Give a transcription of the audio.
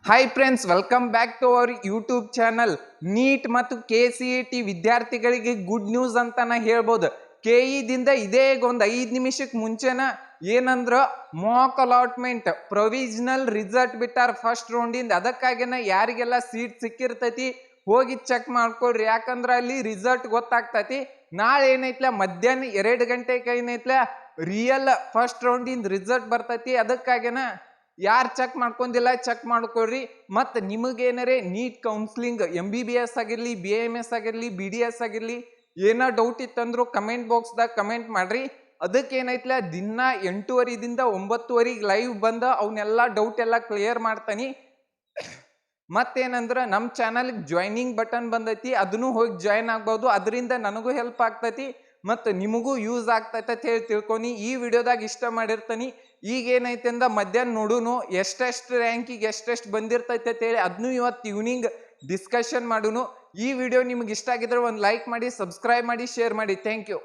Hi friends, welcome back to our YouTube channel. NEET ಮತ್ತು KCET ವಿದ್ಯಾರ್ಥಿಗಳಿಗೆ good news ಅಂತಾನೆ ಹೇಳ್ಬೋದು. KE-ದಿಂದ ಇದೇ ಒಂದು 5 ನಿಮಿಷಕ್ಕೆ ಮುಂಚೆನ ಏನಂದ್ರ ಮಾಕ್ ಅಲಾಟ್ಮೆಂಟ್ ಪ್ರೊವಿಷನಲ್ ರಿಸಲ್ಟ್ ಬಿಟ್ಟಾರ ಫಸ್ಟ್ ರೌಂಡಿಂದ. ಅದಕ್ಕಾಗಿನ ಯಾರಿಗೆಲ್ಲ ಸೀಟ್ ಸಿಕ್ಕಿರ್ತೈತಿ ಹೋಗಿ ಚೆಕ್ ಮಾಡ್ಕೊಳ್ರಿ, ಯಾಕಂದ್ರ ಅಲ್ಲಿ ರಿಸಲ್ಟ್ ಗೊತ್ತಾಗ್ತೈತಿ. ನಾಳೆ ಏನೈತ್ಲ ಮಧ್ಯಾಹ್ನ 2 ಗಂಟೆಗೆ ಏನೈತ್ಲ ರಿಯಲ್ ಫಸ್ಟ್ ರೌಂಡಿಂದ ರಿಸಲ್ಟ್ ಬರ್ತೈತಿ. ಅದಕ್ಕಾಗಿನ ಯಾರು ಚೆಕ್ ಮಾಡ್ಕೊಂಡಿಲ್ಲ ಚೆಕ್ ಮಾಡ್ಕೊಳ್ರಿ. ಮತ್ತು ನಿಮಗೇನರೇ ನೀಟ್ ಕೌನ್ಸಿಲಿಂಗ್ MBBS ಆಗಿರ್ಲಿ, BAMS ಆಗಿರ್ಲಿ, BDS ಆಗಿರ್ಲಿ ಏನೋ ಡೌಟ್ ಇತ್ತಂದ್ರು ಕಮೆಂಟ್ ಬಾಕ್ಸ್ದಾಗ ಕಮೆಂಟ್ ಮಾಡ್ರಿ. ಅದಕ್ಕೆ ಏನೈತ್ಲ ದಿನ 8:30ದಿಂದ 9:30 ಲೈವ್ ಬಂದ ಅವನ್ನೆಲ್ಲ ಡೌಟ್ ಎಲ್ಲ ಕ್ಲಿಯರ್ ಮಾಡ್ತಾನಿ. ಮತ್ತೇನಂದ್ರ ನಮ್ಮ ಚಾನಲ್ಗೆ ಜಾಯ್ನಿಂಗ್ ಬಟನ್ ಬಂದೈತಿ, ಅದನ್ನು ಹೋಗಿ ಜಾಯ್ನ್ ಆಗ್ಬೋದು. ಅದರಿಂದ ನನಗೂ ಹೆಲ್ಪ್ ಆಗ್ತೈತಿ ಮತ್ತು ನಿಮಗೂ ಯೂಸ್ ಆಗ್ತೈತೆ ಅಂತ ಹೇಳಿ ತಿಳ್ಕೊನಿ. ಈ ವಿಡಿಯೋದಾಗ ಇಷ್ಟ ಮಾಡಿರ್ತಾನಿ. ಈಗ ಏನೈತೆ ಅಂದ ಮಧ್ಯಾಹ್ನ ನೋಡುನು ಎಷ್ಟೆಷ್ಟು ರ್ಯಾಂಕಿಗೆ ಎಷ್ಟೆಷ್ಟು ಬಂದಿರ್ತೈತೆ ಅಂತ ಹೇಳಿ ಅದನ್ನು ಇವತ್ತು ಈವ್ನಿಂಗ್ ಡಿಸ್ಕಷನ್ ಮಾಡುನು. ಈ ವಿಡಿಯೋ ನಿಮ್ಗೆ ಇಷ್ಟ ಆಗಿದ್ರೆ ಒಂದು ಲೈಕ್ ಮಾಡಿ, ಸಬ್ಸ್ಕ್ರೈಬ್ ಮಾಡಿ, ಶೇರ್ ಮಾಡಿ. Thank you.